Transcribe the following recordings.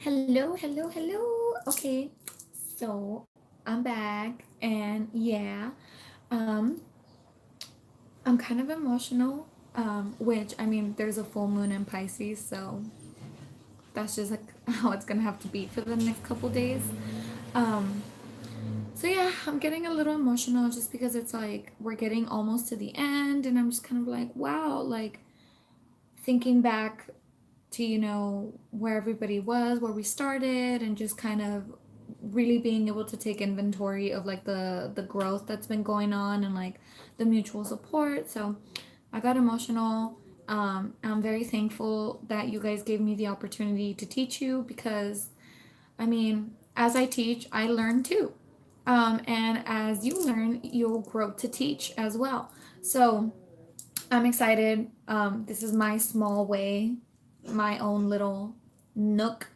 Hello, hello, hello. Okay, so I'm back, and yeah, um, I'm kind of emotional. Which I mean, there's a full moon in Pisces, so that's just like how it's gonna have to be for the next couple days. Um, so yeah, I'm getting a little emotional just because it's like we're getting almost to the end, and I'm just kind of like, wow, like thinking back to where everybody was, where we started, and just kind of really being able to take inventory of like the growth that's been going on and like the mutual support. So I got emotional. I'm very thankful that you guys gave me the opportunity to teach you because I mean, as I teach, I learn too. And as you learn, you'll grow to teach as well. So I'm excited. This is my small way, my own little nook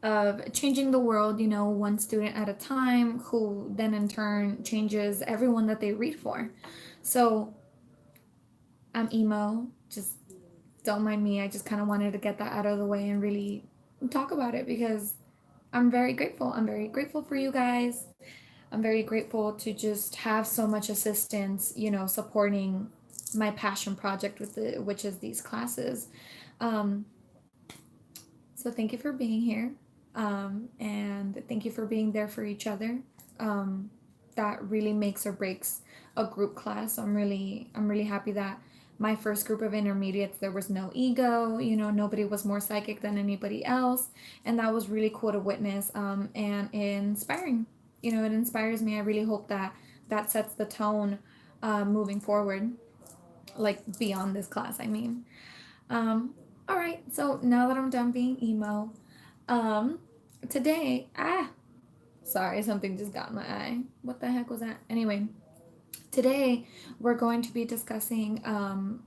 of changing the world, one student at a time, who then in turn changes everyone that they read for. So I'm emo. Just don't mind me. I just kind of wanted to get that out of the way and really talk about it because I'm very grateful. I'm very grateful for you guys. I'm very grateful to just have so much assistance, supporting my passion project which is these classes. Um, so thank you for being here, and thank you for being there for each other. Um, that really makes or breaks a group class. I'm really happy that my first group of intermediates there was no ego. Nobody was more psychic than anybody else, and that was really cool to witness, and inspiring. It inspires me. I really hope that that sets the tone, moving forward, like beyond this class. I mean, um, all right. So now that I'm done being emo, um, today, sorry, something just got in my eye. What the heck was that? Anyway, today we're going to be discussing,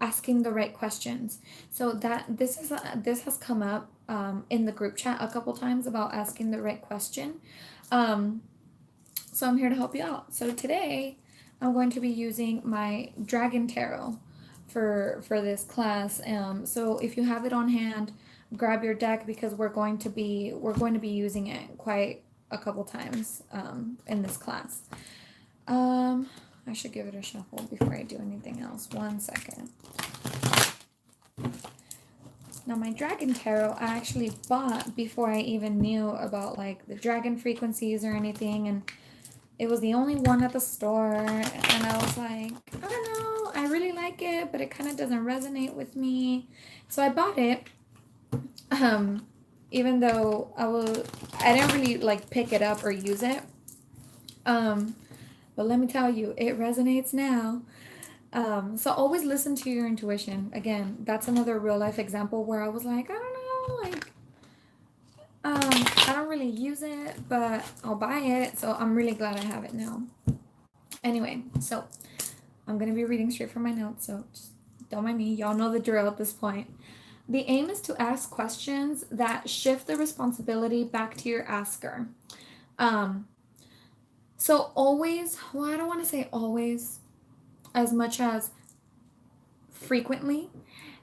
asking the right questions. So that this has come up, in the group chat a couple times about asking the right question. Um, so I'm here to help you out. So today I'm going to be using my Dragon Tarot for this class. So if you have it on hand, grab your deck because we're going to be using it quite a couple times, in this class. Um, I should give it a shuffle before I do anything else. One second. Now my Dragon Tarot I actually bought before I even knew about like the dragon frequencies or anything, and it was the only one at the store, and I was like, I don't know, I really like it, but it kind of doesn't resonate with me. So I bought it, um, even though I didn't really like pick it up or use it. Um, but let me tell you, it resonates now. So always listen to your intuition. Again, that's another real life example where I was like, I don't know, like, I don't really use it, but I'll buy it. So I'm really glad I have it now. Anyway, so I'm going to be reading straight from my notes, so just don't mind me. Y'all know the drill at this point. The aim is to ask questions that shift the responsibility back to your asker. Um, so always, well, I don't want to say always, as much as frequently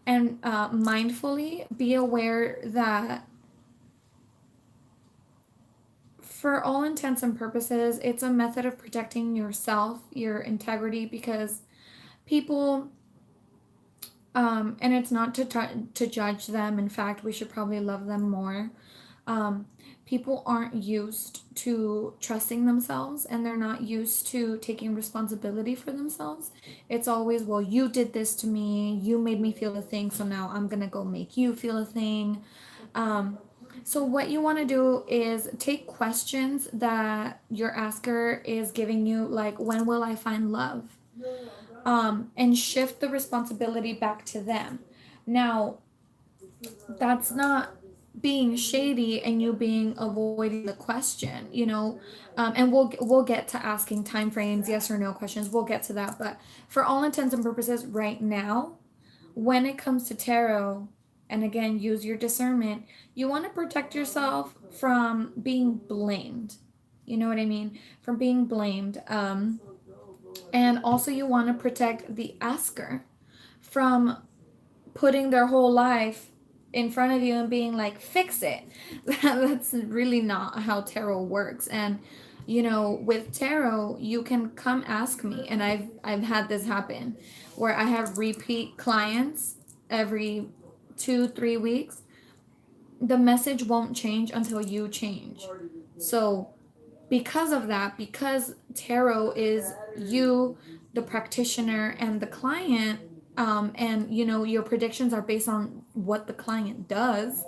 and, mindfully be aware that for all intents and purposes, it's a method of protecting yourself, your integrity, because people, and it's not to judge them. In fact, we should probably love them more. Um, People aren't used to trusting themselves, and they're not used to taking responsibility for themselves. It's always, well, you did this to me, you made me feel a thing, so now I'm gonna go make you feel a thing. Um, so, what you want to do is take questions that your asker is giving you, like, when will I find love? And shift the responsibility back to them. Now, that's not being shady and you being avoiding the question, and we'll get to asking time frames, yes or no questions. We'll get to that, but for all intents and purposes, right now, when it comes to tarot, and again, use your discernment, you want to protect yourself from being blamed. You know what I mean? From being blamed. And also, you want to protect the asker from putting their whole life in front of you and being like, fix it. That's really not how tarot works. And you know, with tarot, you can come ask me, and I've had this happen where I have repeat clients every 2-3 weeks. The message won't change until you change. So because of that, because tarot is you, the practitioner, and the client, and you know, your predictions are based on what the client does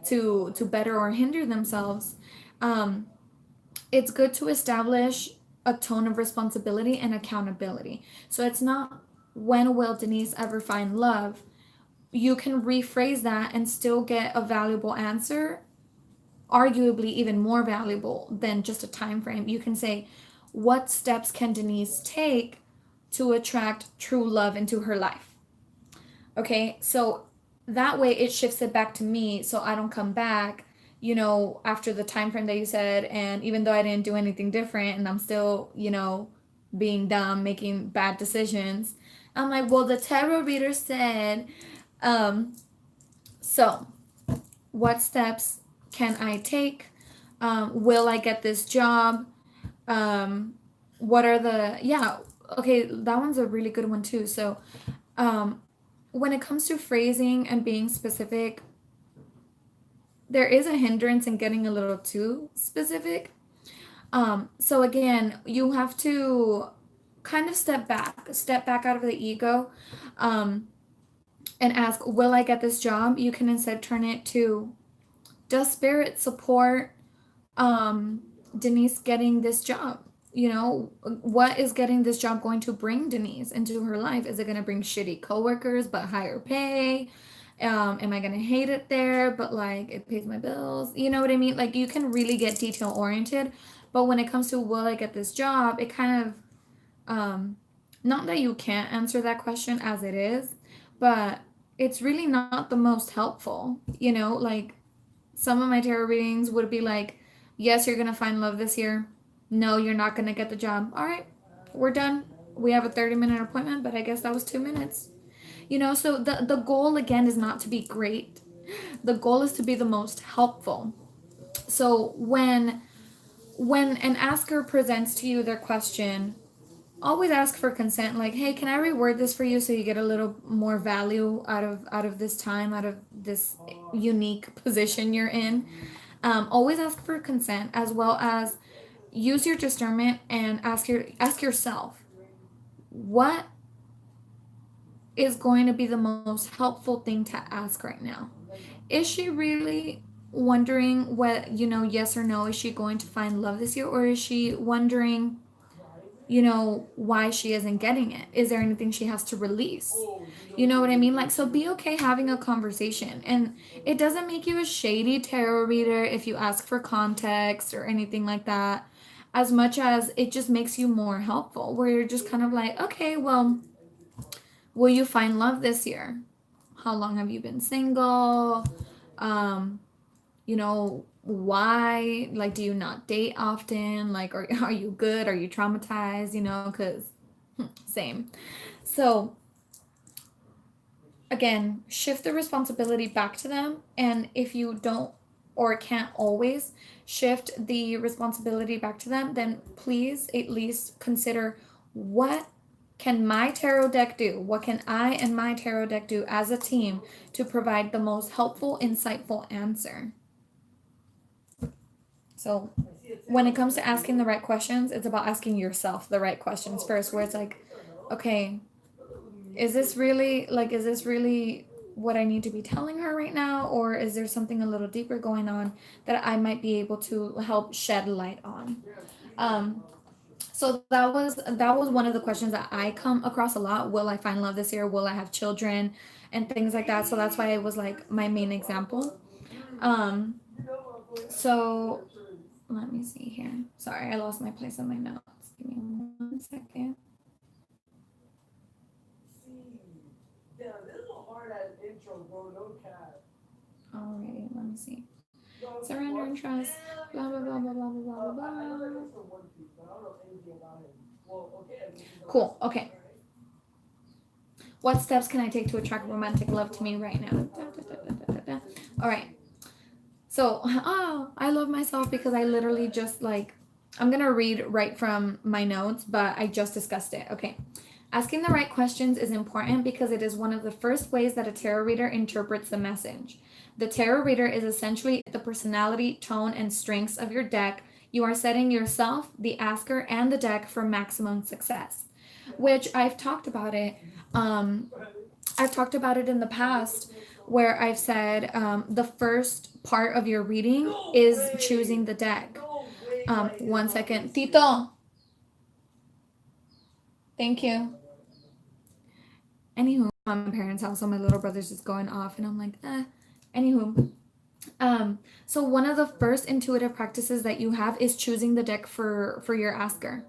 to better or hinder themselves. um, it's good to establish a tone of responsibility and accountability. So it's not, when will Denise ever find love? You can rephrase that and still get a valuable answer, arguably even more valuable than just a time frame. You can say, what steps can Denise take to attract true love into her life? Okay, so that way it shifts it back to me, so I don't come back, you know, after the time frame that you said, and even though I didn't do anything different and I'm still, you know, being dumb, making bad decisions. I'm like, well, the tarot reader said, um, so what steps can I take? Will I get this job? Um, what are the, yeah, okay, that one's a really good one too. So, um, when it comes to phrasing and being specific, there is a hindrance in getting a little too specific. So again, you have to kind of step back out of the ego, um, and ask, will I get this job? You can instead turn it to, does spirit support um, Denise getting this job? You know, what is getting this job going to bring Denise into her life? Is it going to bring shitty coworkers but higher pay? Am I going to hate it there, but like it pays my bills? You know what I mean? Like you can really get detail oriented. But when it comes to, will I get this job, it kind of, not that you can't answer that question as it is, but it's really not the most helpful. You know, like some of my tarot readings would be like, yes, you're going to find love this year. No, you're not going to get the job. All right, we're done. We have a 30-minute appointment, but I guess that was 2 minutes. You know, so the goal again is not to be great. The goal is to be the most helpful. So when an asker presents to you their question, always ask for consent, like, hey, can I reword this for you so you get a little more value out of this time, out of this unique position you're in. Always ask for consent, as well as use your discernment and ask yourself, what is going to be the most helpful thing to ask right now? Is she really wondering what, you know, yes or no, is she going to find love this year, or is she wondering, you know, why she isn't getting it? Is there anything she has to release? You know what I mean? Like, so be okay having a conversation. And it doesn't make you a shady tarot reader if you ask for context or anything like that, as much as it just makes you more helpful, where you're just kind of like, okay, well, will you find love this year? How long have you been single? Um, you know, why, like, do you not date often? Like, are you good, are you traumatized, you know? Because same. So again, shift the responsibility back to them, and if you don't or can't always shift the responsibility back to them, then please at least consider, what can my tarot deck do? What can I and my tarot deck do as a team to provide the most helpful, insightful answer? So when it comes to asking the right questions, it's about asking yourself the right questions first, where it's like, okay, is this really what I need to be telling her right now, or is there something a little deeper going on that I might be able to help shed light on? Um, so that was one of the questions that I come across a lot. Will I find love this year? Will I have children? And things like that. So that's why it was like my main example. Um, so let me see here. Sorry, I lost my place in my notes. Give me 1 second. Alrighty, let me see. Surrender and trust. Blah blah blah blah blah blah blah blah. Cool. Okay. What steps can I take to attract romantic love to me right now? Da, da, da, da, da, that. All right. So, oh, I love myself because I literally just like, I'm going to read right from my notes, but I just discussed it. Okay. Asking the right questions is important because it is one of the first ways that a tarot reader interprets the message. The tarot reader is essentially the personality, tone, and strengths of your deck. You are setting yourself, the asker, and the deck for maximum success, which I've talked about it. Um, I've talked about it in the past where I've said the first part of your reading is choosing the deck. 1 second. Tito, thank you. Anywho, I'm at my parents' house, so my little brother's just going off, and I'm like, Anywho, so one of the first intuitive practices that you have is choosing the deck for your asker.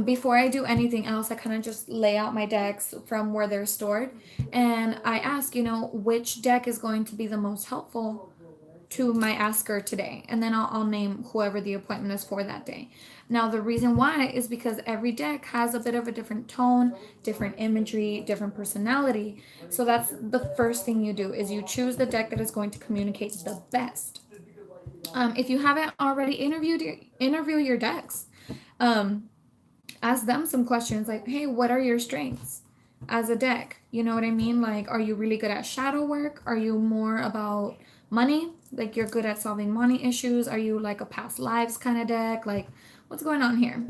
Before I do anything else, I kind of just lay out my decks from where they're stored, and I ask, which deck is going to be the most helpful to my asker today, and then I'll name whoever the appointment is for that day. Now the reason why is because every deck has a bit of a different tone, different imagery, different personality. So that's the first thing you do is you choose the deck that is going to communicate the best. If you haven't already interview your decks. Ask them some questions like, hey, what are your strengths as a deck? You know what I mean? Like, are you really good at shadow work? Are you more about money? Like, you're good at solving money issues? Are you like a past lives kind of deck? Like, what's going on here?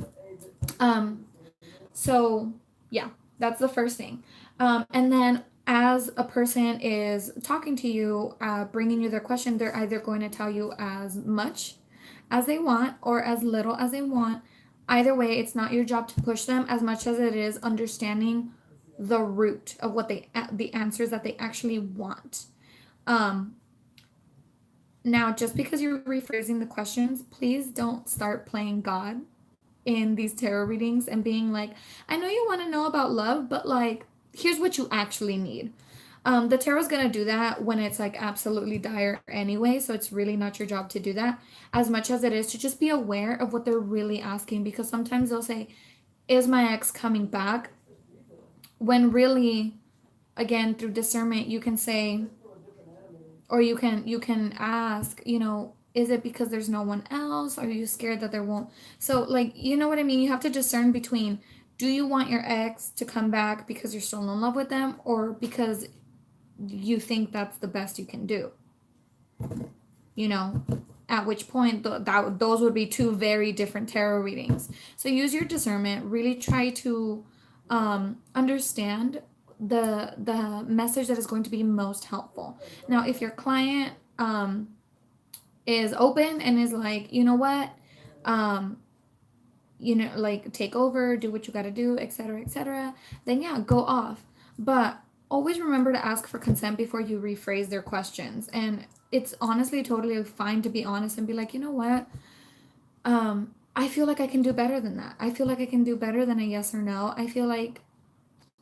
So yeah, that's the first thing. And then as a person is talking to you, bringing you their question, they're either going to tell you as much as they want or as little as they want. Either way, it's not your job to push them as much as it is understanding the root of what the answers that they actually want. Now, just because you're rephrasing the questions, please don't start playing God in these tarot readings and being like, I know you want to know about love, but like, here's what you actually need. The tarot's gonna do that when it's like absolutely dire anyway, so it's really not your job to do that as much as it is to just be aware of what they're really asking, because sometimes they'll say, is my ex coming back? When really, again, through discernment, you can say, or you can ask, is it because there's no one else? Are you scared that there won't? So like, you know what I mean? You have to discern between, do you want your ex to come back because you're still in love with them, or because you think that's the best you can do? At which point those would be two very different tarot readings. So use your discernment, really try to understand the message that is going to be most helpful. Now if your client is open and is like, you know what, like, take over, do what you got to do, etc., then yeah, go off. But always remember to ask for consent before you rephrase their questions. And it's honestly totally fine to be honest and be like, you know what, I feel like I can do better than that. I feel like I can do better than a yes or no. I feel like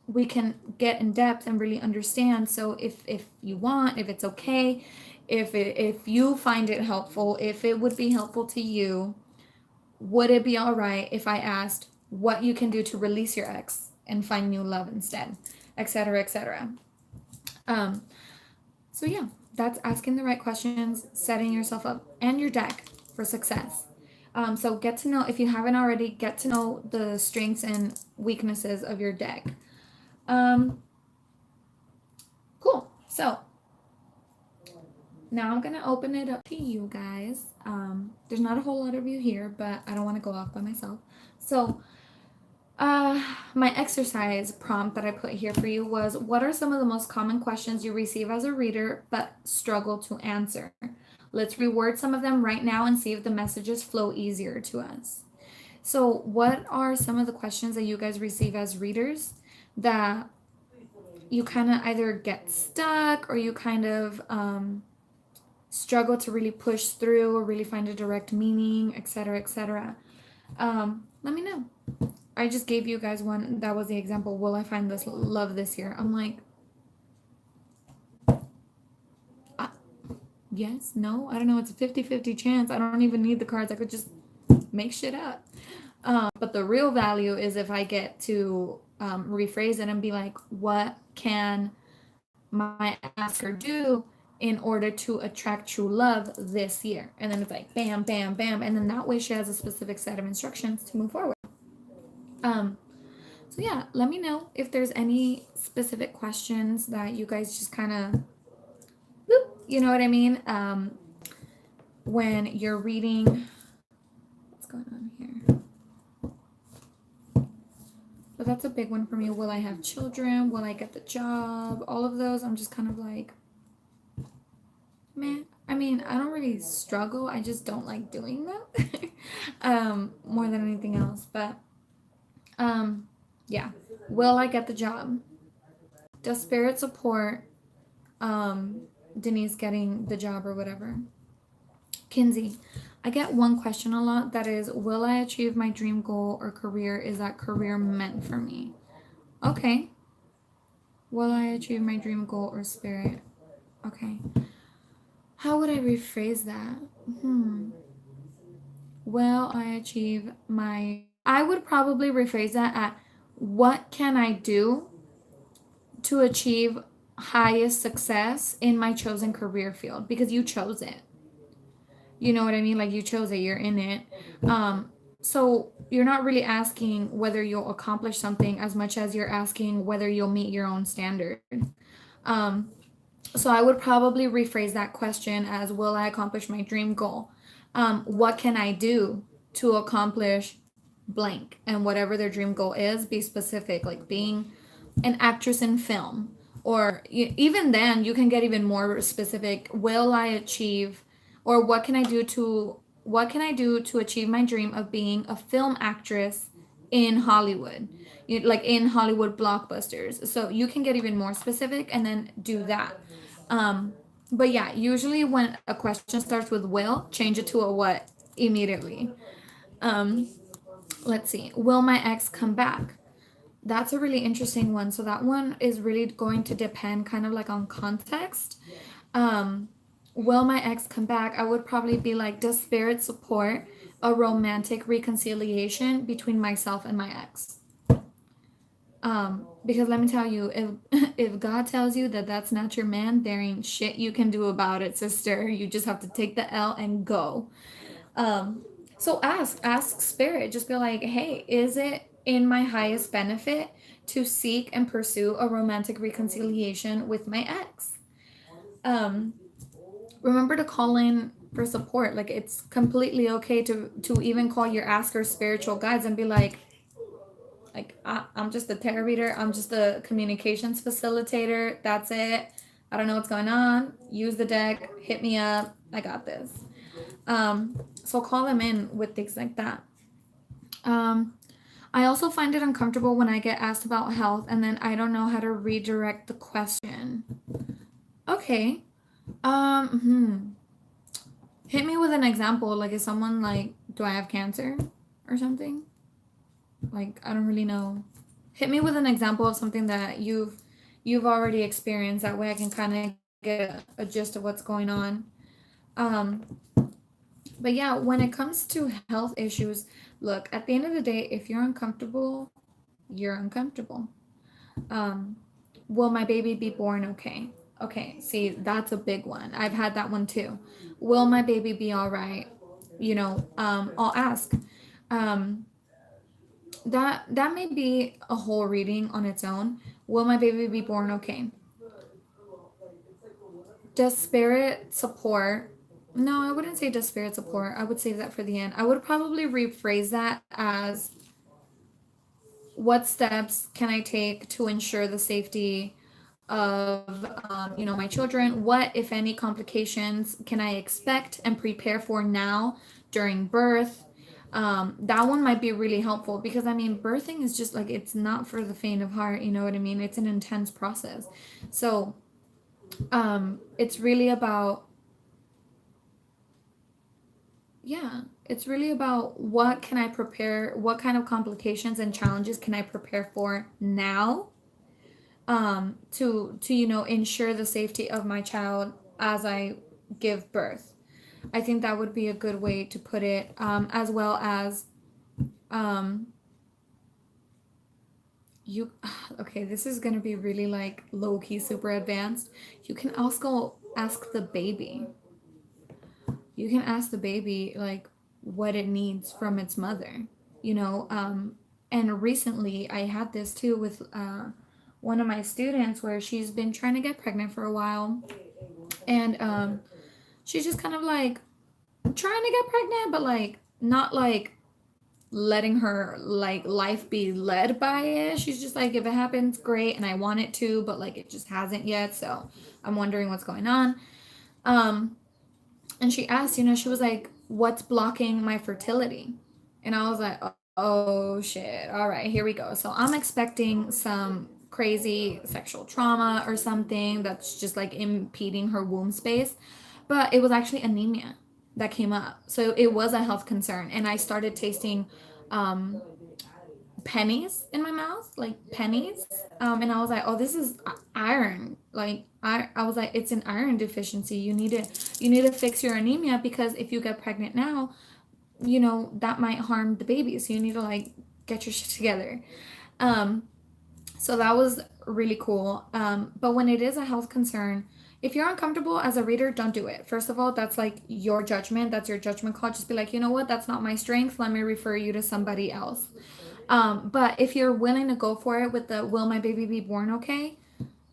we can get in depth and really understand. So if you want, if it's okay, if you find it helpful, if it would be helpful to you, would it be all right if I asked what you can do to release your ex and find new love instead, etc. So yeah, that's asking the right questions, setting yourself up and your deck for success. So get to know, if you haven't already, get to know the strengths and weaknesses of your deck. Cool. So now I'm gonna open it up to you guys. There's not a whole lot of you here, but I don't want to go off by myself. So my exercise prompt that I put here for you was, what are some of the most common questions you receive as a reader but struggle to answer? Let's reword some of them right now and see if the messages flow easier to us. So what are some of the questions that you guys receive as readers that you kind of either get stuck, or you kind of struggle to really push through or really find a direct meaning, etc. Let me know. I just gave you guys one that was the example. Will I find this love this year? I'm like, yes, no, I don't know. It's a 50-50 chance. I don't even need the cards. I could just make shit up. But the real value is if I get to rephrase it and be like, what can my asker do in order to attract true love this year. And then it's like bam, bam, bam. And then that way she has a specific set of instructions to move forward. Um, so yeah, let me know if there's any specific questions that you guys just kind of, you know what I mean? When you're reading, what's going on here? But that's a big one for me. Will I have children? Will I get the job? All of those, I'm just kind of like, man. I mean, I don't really struggle. I just don't like doing them more than anything else. But yeah. Will I get the job? Does spirit support Denise getting the job or whatever? Kinsey, I get one question a lot that is, will I achieve my dream goal or career? Is that career meant for me? Okay. Will I achieve my dream goal or spirit? Okay. How would I rephrase that? Will I achieve my... I would probably rephrase that at, what can I do to achieve highest success in my chosen career field? Because you chose it. You know what I mean? Like, you chose it, you're in it. So you're not really asking whether you'll accomplish something as much as you're asking whether you'll meet your own standard. So I would probably rephrase that question as, will I accomplish my dream goal? What can I do to accomplish blank? And whatever their dream goal is, be specific, like being an actress in film. Or even then, you can get even more specific. Will I achieve, or what can I do to achieve my dream of being a film actress in Hollywood, like in Hollywood blockbusters? So you can get even more specific and then do that. But yeah, usually when a question starts with will, change it to a what immediately. Let's see. Will my ex come back? That's a really interesting one. So that one is really going to depend kind of like on context. Will my ex come back? I would probably be like, does spirit support a romantic reconciliation between myself and my ex? Because let me tell you, if if God tells you that that's not your man, there ain't shit you can do about it, sister. You just have to take the L and go. So ask spirit. Just be like, hey, is it in my highest benefit to seek and pursue a romantic reconciliation with my ex? Remember to call in for support. Like, it's completely okay to even call your asker spiritual guides and be like, I'm just a tarot reader. I'm just a communications facilitator. That's it. I don't know what's going on. Use the deck. Hit me up. I got this. So call them in with things like that. I also find it uncomfortable when I get asked about health and then I don't know how to redirect the question. Okay. Hit me with an example. Like, is someone like, do I have cancer or something? Like, I don't really know. Hit me with an example of something that you've already experienced. That way I can kind of get a gist of what's going on. But yeah, when it comes to health issues, look, at the end of the day, if you're uncomfortable, you're uncomfortable. Will my baby be born okay? Okay, see, that's a big one. I've had that one too. Will my baby be all right? I'll ask. That may be a whole reading on its own. Will my baby be born okay? Does spirit support? No, I wouldn't say does spirit support. I would save that for the end. I would probably rephrase that as, what steps can I take to ensure the safety of my children? What, if any, complications can I expect and prepare for now during birth? That one might be really helpful because I mean, birthing is just like, it's not for the faint of heart, you know what I mean? It's an intense process. So it's really about, it's really about, what can I prepare, what kind of complications and challenges can I prepare for now, to ensure the safety of my child as I give birth. I think that would be a good way to put it, as well as, you okay, this is going to be really like low-key super advanced. You can also ask the baby. You can ask the baby like what it needs from its mother, you know. And recently I had this too with one of my students where she's been trying to get pregnant for a while, and she's just kind of like trying to get pregnant, but like not like letting her like life be led by it. She's just like, if it happens, great, and I want it to, but like it just hasn't yet, so I'm wondering what's going on. Um, and she asked, you know, she was like, what's blocking my fertility? And I was like, oh shit, all right, here we go. So I'm expecting some crazy sexual trauma or something that's just like impeding her womb space. But it was actually anemia that came up. So it was a health concern. And I started tasting um, pennies in my mouth, like pennies. And I was like, oh, this is iron. Like I was like, it's an iron deficiency. You need to fix your anemia, because if you get pregnant now, you know, that might harm the baby. So you need to like get your shit together. Um, so that was really cool. But when it is a health concern, if you're uncomfortable as a reader, don't do it. First of all, that's like your judgment. That's your judgment call. Just be like, you know what? That's not my strength. Let me refer you to somebody else. But if you're willing to go for it with the will my baby be born okay,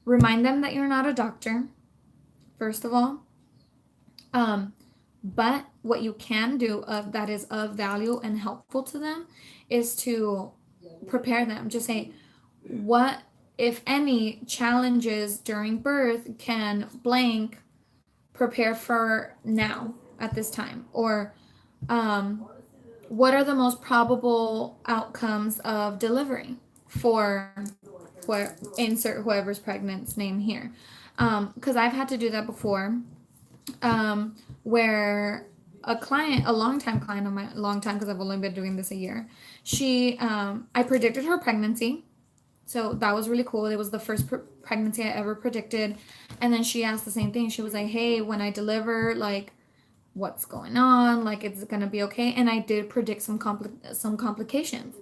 remind them that you're not a doctor, first of all. Um, but what you can do of that is of value and helpful to them is to prepare them. Just say, what, if any, challenges during birth can blank prepare for now at this time? Or um, what are the most probable outcomes of delivery for insert whoever's pregnant's name here? Because I've had to do that before, where a client, a long time client of my long time, because I've only been doing this a year, I predicted her pregnancy. So that was really cool. It was the first pregnancy I ever predicted. And then she asked the same thing. She was like, hey, when I deliver, like, what's going on? Like, it's gonna be okay? And I did predict some complications,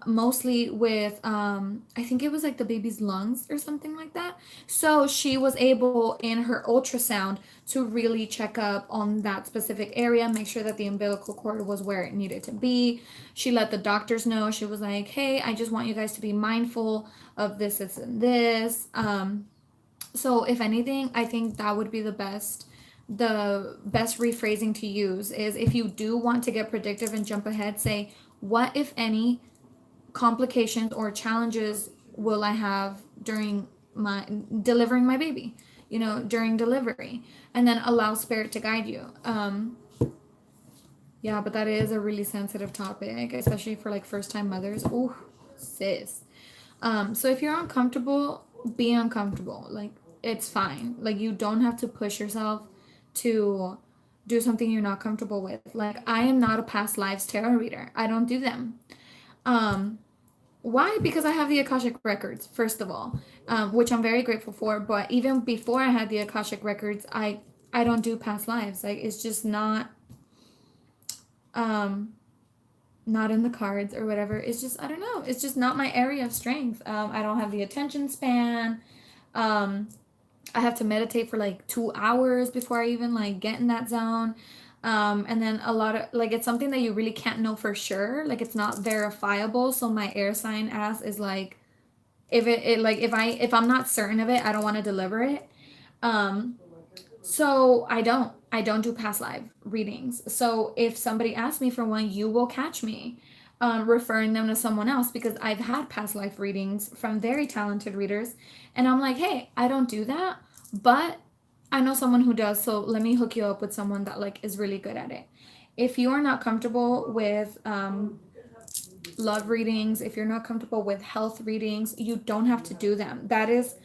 mostly with I think it was like the baby's lungs or something like that. So she was able in her ultrasound to really check up on that specific area, make sure that the umbilical cord was where it needed to be. She let the doctors know. She was like, hey, I just want you guys to be mindful of this and this. So if anything, I think that would be the best rephrasing to use is, if you do want to get predictive and jump ahead, say, what if any complications or challenges will I have during my delivering my baby, you know, during delivery, and then allow spirit to guide you. Yeah, but that is a really sensitive topic, especially for like first time mothers. Ooh, sis. So if you're uncomfortable, be uncomfortable. Like, it's fine. Like, you don't have to push yourself to do something you're not comfortable with. Like, I am not a past lives tarot reader. I don't do them. Um, why? Because I have the Akashic records, first of all, which I'm very grateful for. But even before I had the Akashic records, I don't do past lives. Like, it's just um not in the cards or whatever. It's just, I don't know. It's just not my area of strength. I don't have the attention span. Um, I have to meditate for like 2 hours before I even like get in that zone. And then a lot of like, it's something that you really can't know for sure. Like, it's not verifiable. So my air sign ass is like, if it like, if I'm not certain of it, I don't want to deliver it. Um, so I don't do past live readings. So if somebody asks me for one, you will catch me referring them to someone else, because I've had past life readings from very talented readers, and I'm like, hey, I don't do that, but I know someone who does, so let me hook you up with someone that like is really good at it. If you are not comfortable with love readings, if you're not comfortable with health readings, you don't have to do them. That is,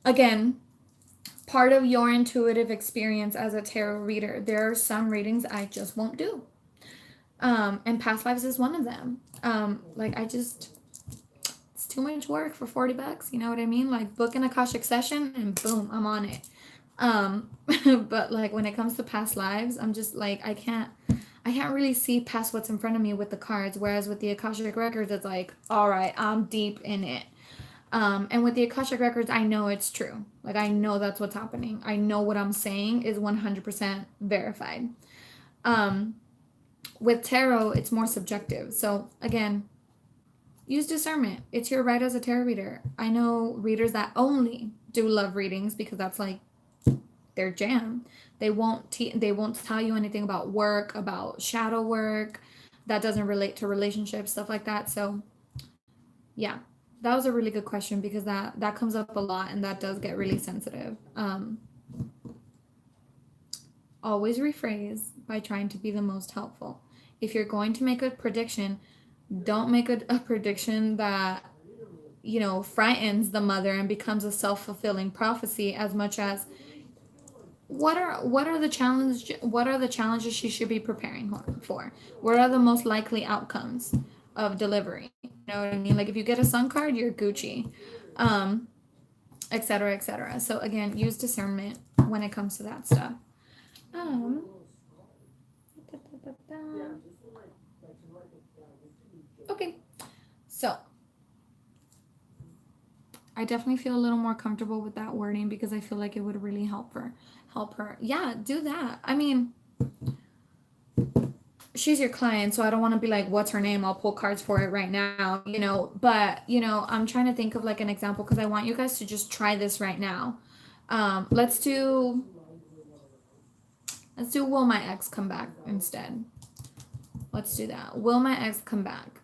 again, part of your intuitive experience as a tarot reader. There are some readings I just won't do. And past lives is one of them. Like, it's too much work for $40. You know what I mean? Like, book an Akashic session and boom, I'm on it. Um, but like, when it comes to past lives, I'm just like, I can't really see past what's in front of me with the cards. Whereas with the Akashic records, it's like, all right, I'm deep in it. And with the Akashic records, I know it's true. Like, I know that's what's happening. I know what I'm saying is 100% verified. Um, with tarot, it's more subjective. So again, use discernment. It's your right as a tarot reader. I know readers that only do love readings because that's like their jam. They won't tell you anything about work, about shadow work that doesn't relate to relationships, stuff like that. So yeah, that was a really good question because that comes up a lot and that does get really sensitive. Always rephrase by trying to be the most helpful. If you're going to make a prediction, don't make a prediction that frightens the mother and becomes a self-fulfilling prophecy as much as what are the challenges she should be preparing for? What are the most likely outcomes of delivery? You know what I mean? Like if you get a sun card, you're Gucci, etc., etc. So again, use discernment when it comes to that stuff. Um, okay, so I definitely feel a little more comfortable with that wording because I feel like it would really help her. Yeah, do that. I mean, she's your client, so I don't want to be like, what's her name? I'll pull cards for it right now, But, I'm trying to think of like an example because I want you guys to just try this right now. Let's do will my ex come back instead. Let's do that. Will my ex come back?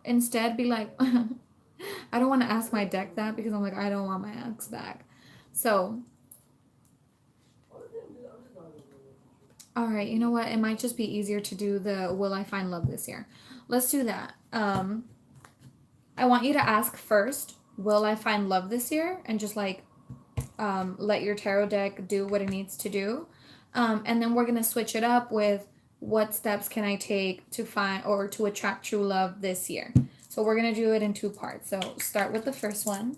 Instead be like, I don't want to ask my deck that because I'm like, I don't want my ex back. So, all right, you know what? It might just be easier to do the will I find love this year. Let's do that. I want you to ask first, will I find love this year? And just like let your tarot deck do what it needs to do. And then we're going to switch it up with what steps can I take to find or to attract true love this year. So we're going to do it in two parts. So start with the first one.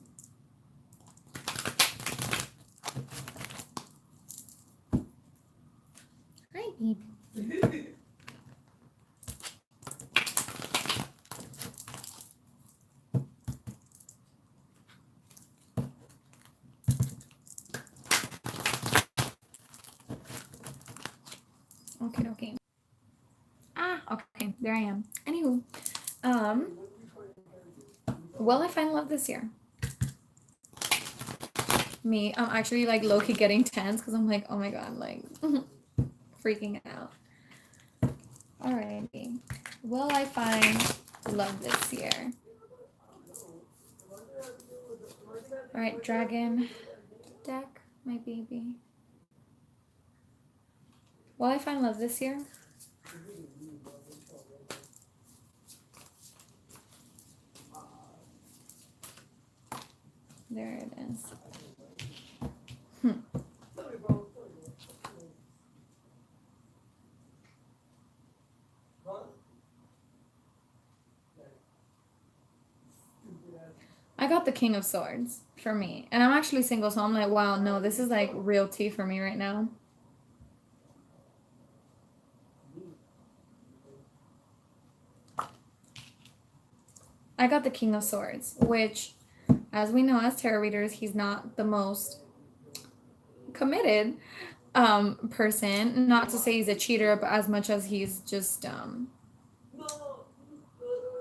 Hi, baby. Okay. Okay, there I am. Anywho, will I find love this year? Me, I'm actually like low-key getting tense because I'm like, oh my god, like freaking out. Alrighty. Will I find love this year? Alright, dragon deck, my baby. Will I find love this year? There it is. I got the King of Swords for me. And I'm actually single, so I'm like, wow, no, this is like real tea for me right now. I got the King of Swords, which, as we know as tarot readers, he's not the most committed person. Not to say he's a cheater, but as much as he's just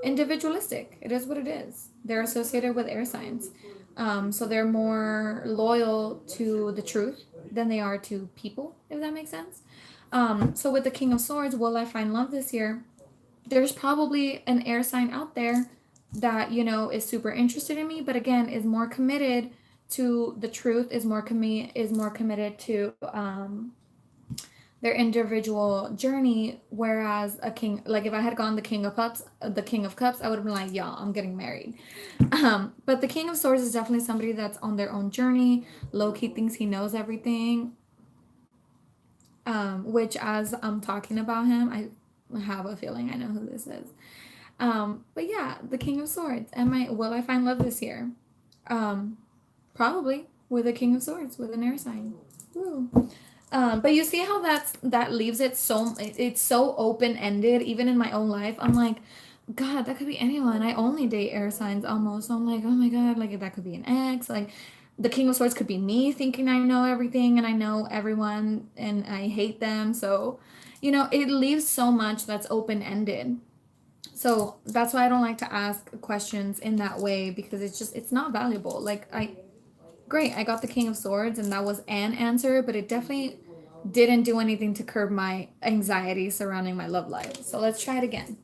individualistic. It is what it is. They're associated with air signs. So they're more loyal to the truth than they are to people, if that makes sense. So with the King of Swords, will I find love this year? There's probably an air sign out there that, is super interested in me, but again, is more committed to the truth, is more committed to their individual journey, whereas a king, like if I had gone the King of Cups, I would have been like, yeah, I'm getting married. But the King of Swords is definitely somebody that's on their own journey, low-key thinks he knows everything, which as I'm talking about him, I have a feeling I know who this is. But yeah, the King of Swords. Will I find love this year? Probably with a King of Swords, with an air sign. Woo. But you see how that leaves it it's so open-ended. Even in my own life, I'm like, God, that could be anyone. I only date air signs almost. So I'm like, oh my God, like that could be an ex. Like the King of Swords could be me thinking I know everything and I know everyone and I hate them. So, it leaves so much that's open ended. So that's why I don't like to ask questions in that way because it's not valuable. Like great, I got the King of Swords and that was an answer, but it definitely didn't do anything to curb my anxiety surrounding my love life. So let's try it again.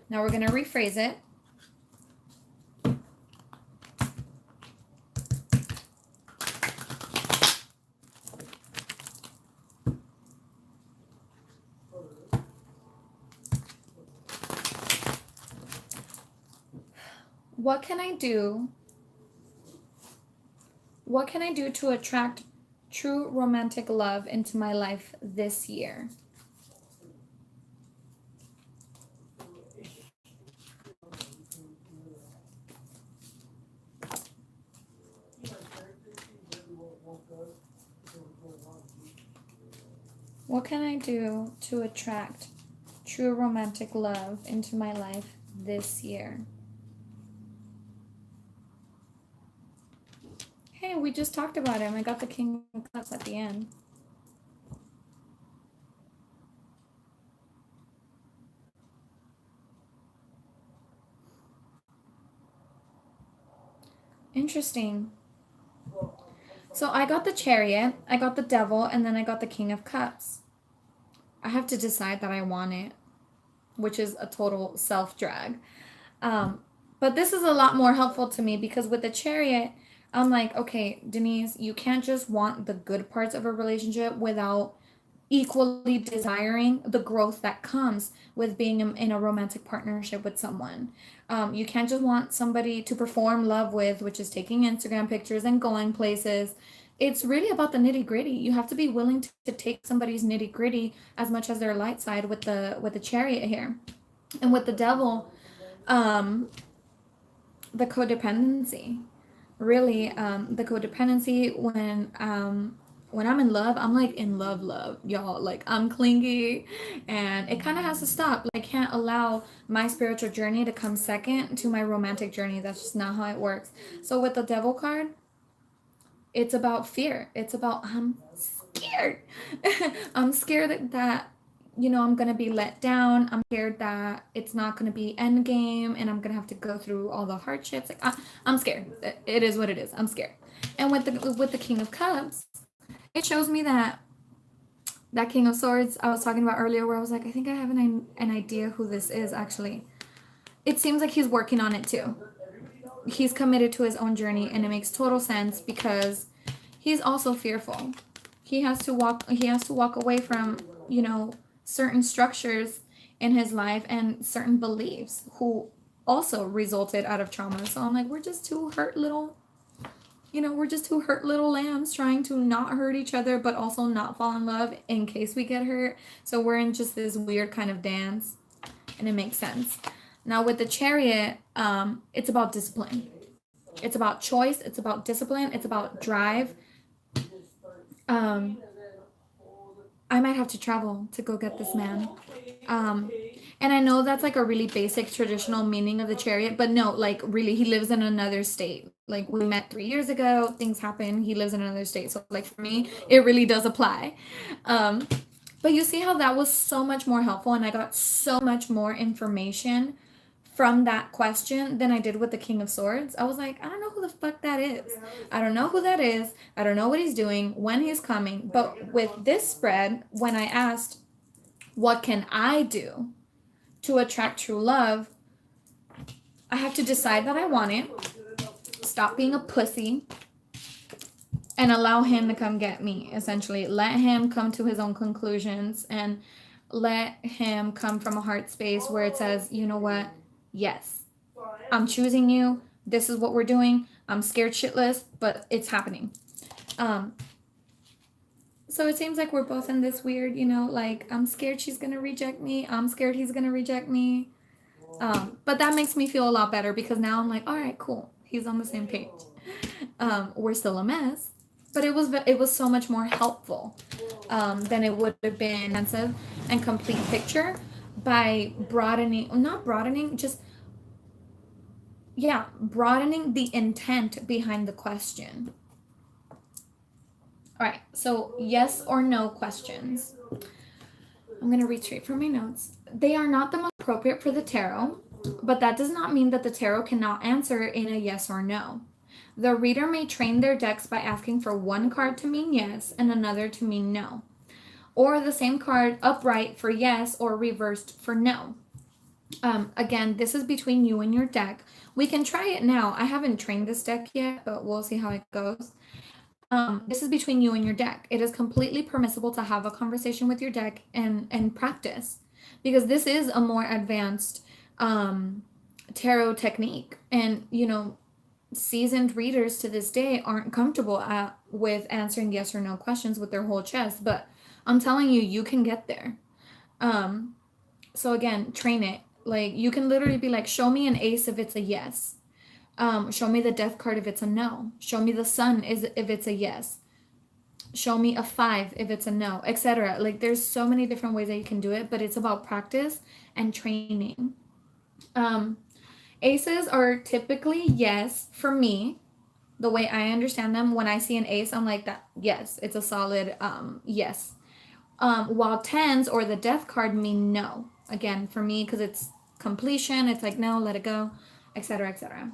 Now we're gonna rephrase it. What can I do? What can I do to attract true romantic love into my life this year? What can I do to attract true romantic love into my life this year? Hey, we just talked about him. I got the King of Cups at the end. Interesting. So I got the Chariot, I got the Devil, and then I got the King of Cups. I have to decide that I want it, which is a total self drag. Um, but this is a lot more helpful to me because with the Chariot, I'm like, okay, Denise, you can't just want the good parts of a relationship without equally desiring the growth that comes with being in a romantic partnership with someone. You can't just want somebody to perform love with, which is taking Instagram pictures and going places. It's really about the nitty gritty. You have to be willing to take somebody's nitty gritty as much as their light side with the Chariot here, and with the Devil, um, the codependency. Really, the codependency when I'm in love, I'm like in love, y'all. Like I'm clingy and it kind of has to stop. Like, I can't allow my spiritual journey to come second to my romantic journey. That's just not how it works. So with the Devil card, it's about fear. It's about I'm scared. I'm scared that I'm gonna be let down. I'm scared that it's not gonna be end game, and I'm gonna have to go through all the hardships. Like I'm scared. It is what it is. I'm scared. And with the King of Cups, it shows me that King of Swords I was talking about earlier, where I was like, I think I have an idea who this is actually. It seems like he's working on it too. He's committed to his own journey, and it makes total sense because he's also fearful. He has to walk away from, certain structures in his life and certain beliefs who also resulted out of trauma. So I'm like, we're just two hurt little lambs trying to not hurt each other but also not fall in love in case we get hurt. So we're in just this weird kind of dance, and it makes sense. Now with the Chariot, it's about discipline. It's about choice. It's about discipline. It's about drive. Um, I might have to travel to go get this man. Um, and I know that's like a really basic traditional meaning of the Chariot, but no, like really, he lives in another state. Like we met 3 years ago, things happen. He lives in another state. So like for me, it really does apply. Um, but you see how that was so much more helpful, and I got so much more information from that question than I did with the King of Swords. I was like, I don't know who the fuck that is. I don't know who that is. I don't know what he's doing, when he's coming. But with this spread, when I asked, what can I do to attract true love? I have to decide that I want it, stop being a pussy, and allow him to come get me, essentially. Let him come to his own conclusions and let him come from a heart space where it says, you know what? Yes, I'm choosing you. This is what we're doing. I'm scared shitless, but it's happening. Um, so it seems like we're both in this weird, like I'm scared she's gonna reject me. I'm scared he's gonna reject me. But that makes me feel a lot better because now I'm like, all right, cool. He's on the same page. We're still a mess, but it was so much more helpful than it would have been expensive and complete picture by broadening, not broadening, just yeah, broadening the intent behind the question. All right, so yes or no questions. I'm going to read straight from my notes. They are not the most appropriate for the tarot, but that does not mean that the tarot cannot answer in a yes or no. The reader may train their decks by asking for one card to mean yes and another to mean no, or the same card upright for yes or reversed for no. Again, this is between you and your deck. We can try it now. I haven't trained this deck yet, but we'll see how it goes. This is between you and your deck. It is completely permissible to have a conversation with your deck and practice, because this is a more advanced tarot technique. And, seasoned readers to this day aren't comfortable with answering yes or no questions with their whole chest, but I'm telling you, you can get there. So again, train it. Like, you can literally be like, show me an ace if it's a yes. Show me the death card if it's a no. Show me the sun if it's a yes. Show me a 5 if it's a no, etc. Like, there's so many different ways that you can do it, but it's about practice and training. Aces are typically yes for me. The way I understand them, when I see an ace, I'm like, that yes, it's a solid yes. While tens or the death card mean no. Again, for me, because it's completion, it's like, no, let it go, etc., etc.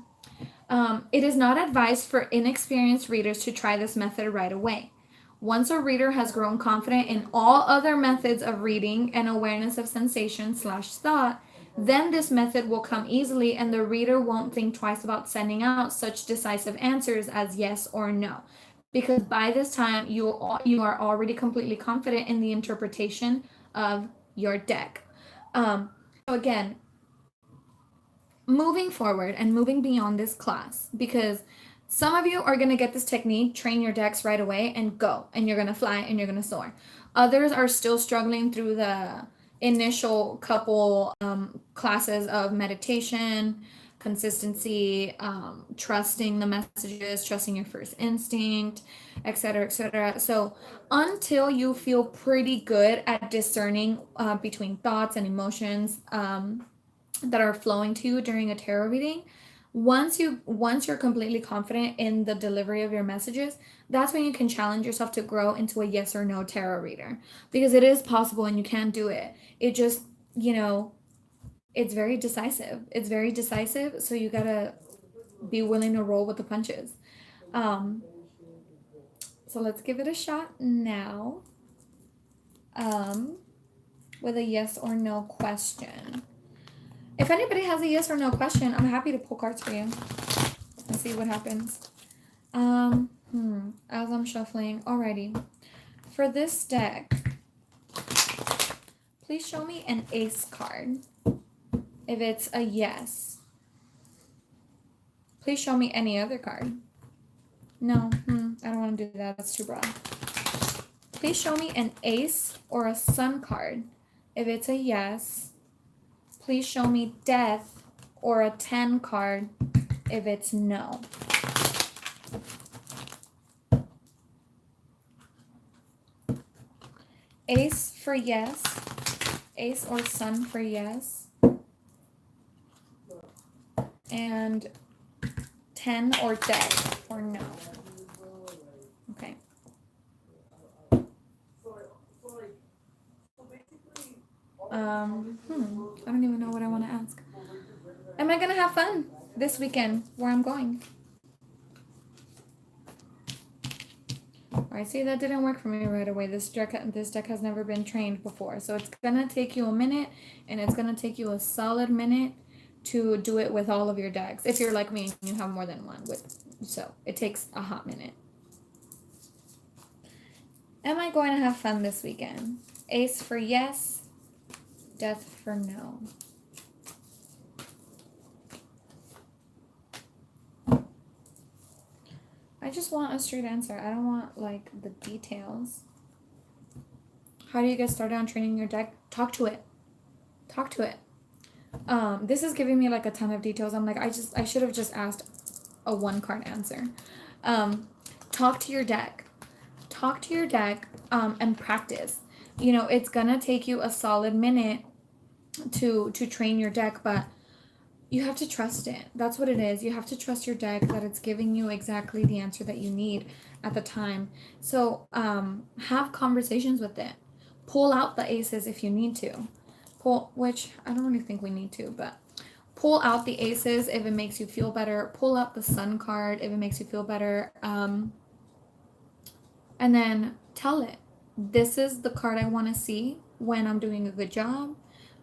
It is not advised for inexperienced readers to try this method right away. Once a reader has grown confident in all other methods of reading and awareness of sensation/thought, then this method will come easily and the reader won't think twice about sending out such decisive answers as yes or no. Because by this time, you are already completely confident in the interpretation of your deck. So again, moving forward and moving beyond this class, because some of you are going to get this technique, train your decks right away and go, and you're going to fly and you're going to soar. Others are still struggling through the initial couple classes of meditation, consistency, trusting the messages, trusting your first instinct, etc., etc. So until you feel pretty good at discerning between thoughts and emotions that are flowing to you during a tarot reading, once you're completely confident in the delivery of your messages, that's when you can challenge yourself to grow into a yes or no tarot reader, because it is possible and you can do it. It just, it's very decisive, so you gotta be willing to roll with the punches. So let's give it a shot now, with a yes or no question. If anybody has a yes or no question, I'm happy to pull cards for you and see what happens. As I'm shuffling. Alrighty. For this deck, please show me an ace card if it's a yes. Please show me any other card. No, I don't want to do that. That's too broad. Please show me an ace or a sun card if it's a yes. Please show me death or a 10 card if it's no. Ace for yes. Ace or sun for yes. And 10 or death or no. Okay. I don't even know what I want to ask. Am I gonna have fun this weekend where I'm going? Alright, see, that didn't work for me right away. This deck has never been trained before, so it's gonna take you a minute, and it's gonna take you a solid minute to do it with all of your decks. If you're like me and you have more than one, so it takes a hot minute. Am I going to have fun this weekend? Ace for yes, death for no. I just want a straight answer. I don't want, like, the details. How do you get started on training your deck? Talk to it. Talk to it. This is giving me, like, a ton of details. I'm like, I should have just asked a one-card answer. Talk to your deck. Talk to your deck, and practice. It's gonna take you a solid minute to train your deck, but you have to trust it. That's what it is. You have to trust your deck that it's giving you exactly the answer that you need at the time. So have conversations with it. Pull out the aces if you need to. Which I don't really think we need to, but pull out the aces if it makes you feel better. Pull out the sun card if it makes you feel better. And then tell it, this is the card I want to see when I'm doing a good job,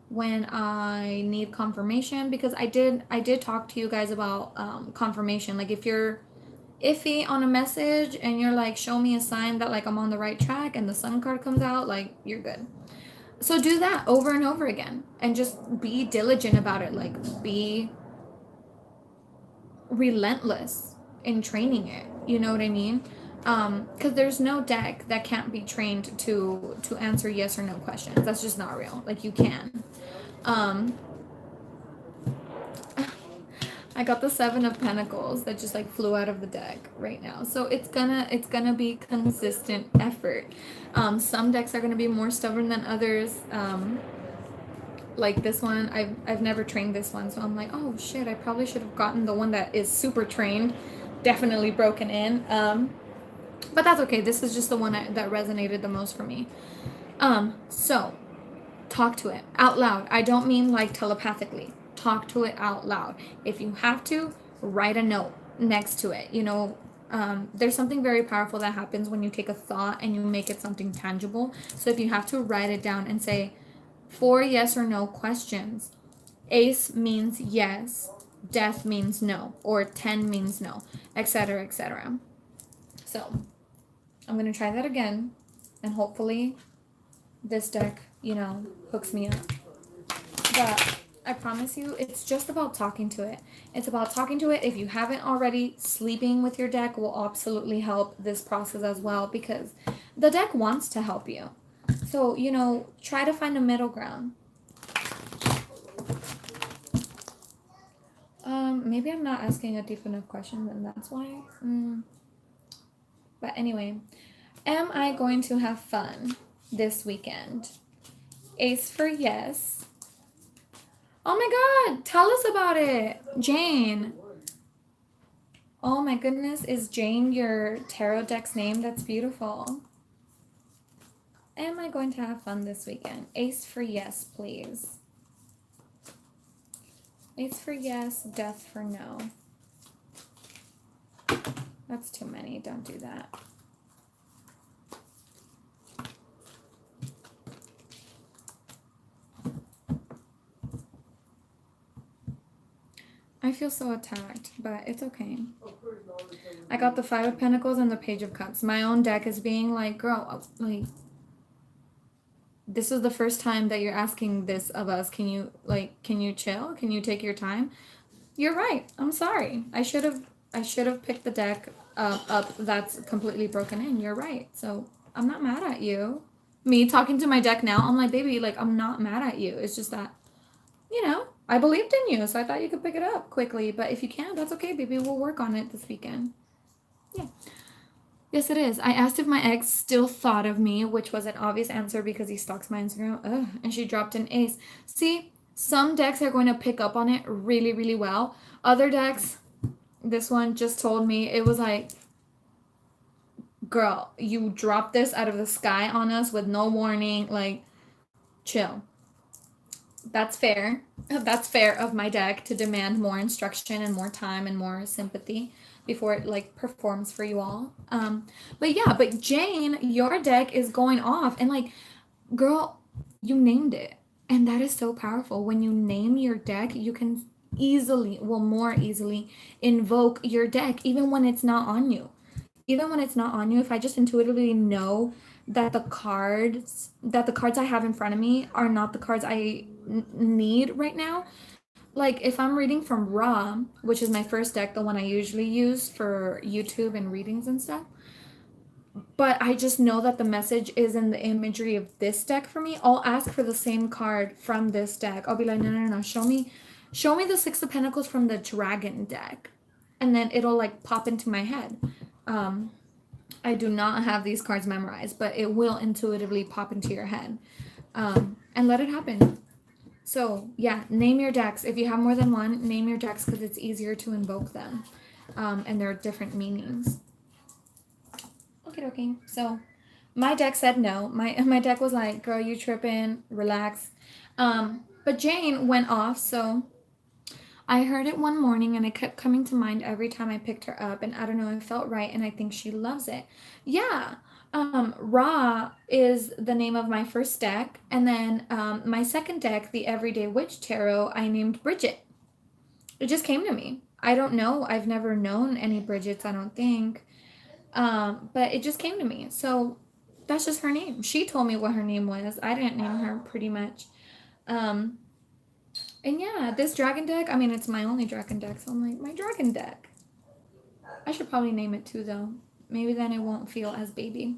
when I need confirmation, because I did talk to you guys about confirmation. Like if you're iffy on a message and you're like, show me a sign that like I'm on the right track, and the sun card comes out, like you're good. So do that over and over again and just be diligent about it. Like be relentless in training it. You know what I mean? Because there's no deck that can't be trained to answer yes or no questions. That's just not real. Like you can. Um, I got the Seven of Pentacles that just like flew out of the deck right now. So it's gonna be consistent effort. Some decks are gonna be more stubborn than others. Like this one, I've never trained this one, so I'm like, oh shit, I probably should have gotten the one that is super trained, definitely broken in. But that's okay. This is just the one that resonated the most for me. So talk to it out loud. I don't mean like telepathically. Talk to it out loud. If you have to, write a note next to it. You know, there's something very powerful that happens when you take a thought and you make it something tangible. So if you have to write it down and say 4 yes or no questions. Ace means yes, death means no, or 10 means no, etc., etc. So I'm going to try that again, and hopefully this deck, you know, hooks me up. But I promise you, it's just about talking to it. It's about talking to it. If you haven't already, sleeping with your deck will absolutely help this process as well, because the deck wants to help you. So, you know, try to find a middle ground. Maybe I'm not asking a deep enough question, and that's why. But anyway, am I going to have fun this weekend? Ace for yes. Oh my god, tell us about it, Jane. Oh my goodness, is Jane your tarot deck's name? That's beautiful. Am I going to have fun this weekend? Ace for yes, please. Ace for yes, death for no. That's too many. Don't do that. I feel so attacked, but it's okay. I got the Five of Pentacles and the Page of Cups. My own deck is being like, girl, like, this is the first time that you're asking this of us. Can you chill? Can you take your time? You're right. I'm sorry. I should have picked the deck up that's completely broken in. You're right. So I'm not mad at you. Me talking to my deck now, I'm like, baby, like, I'm not mad at you. It's just that, you know, I believed in you, so I thought you could pick it up quickly. But if you can't, that's okay, baby. We'll work on it this weekend. Yeah. Yes, it is. I asked if my ex still thought of me, which was an obvious answer because he stalks my Instagram. Ugh, and she dropped an ace. See, some decks are going to pick up on it really, really well. Other decks, this one just told me, it was like, girl, you dropped this out of the sky on us with no warning. Like, chill. That's fair. That's fair of my deck to demand more instruction and more time and more sympathy before it like performs for you all. But Jane, your deck is going off, and like, girl, you named it. And that is so powerful. When you name your deck, you can more easily invoke your deck, even when it's not on you. Even when it's not on you, if I just intuitively know that the cards I have in front of me are not the cards I need right now. Like if I'm reading from Ra, which is my first deck, the one I usually use for YouTube and readings and stuff, but I just know that the message is in the imagery of this deck for me, I'll ask for the same card from this deck. I'll be like, no, show me the Six of Pentacles from the Dragon deck, and then it'll like pop into my head. I do not have these cards memorized, but it will intuitively pop into your head, and let it happen. So yeah, name your decks. If you have more than one, name your decks because it's easier to invoke them. And there are different meanings. Okay. So my deck said no. My deck was like, girl, you tripping, relax. But Jane went off, so I heard it one morning and it kept coming to mind every time I picked her up, and I don't know, it felt right, and I think she loves it. Yeah. Ra is the name of my first deck, and then my second deck, the Everyday Witch Tarot, I named Bridget. It just came to me. I don't know. I've never known any Bridgets, I don't think. But it just came to me. So that's just her name. She told me what her name was. I didn't name her pretty much. Um, and yeah, this dragon deck, I mean, it's my only dragon deck. So I'm like, my dragon deck. I should probably name it too, though. Maybe then it won't feel as baby.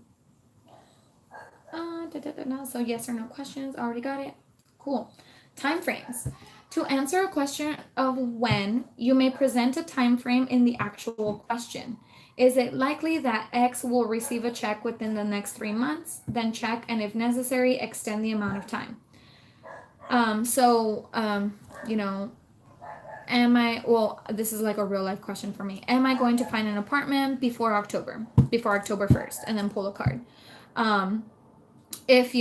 No. So yes or no questions. I already got it. Cool. Time frames. To answer a question of when, you may present a time frame in the actual question. Is it likely that X will receive a check within the next 3 months? Then check, and if necessary, extend the amount of time. You know, this is like a real life question for me. Am I going to find an apartment before October 1st, and then pull a card? If,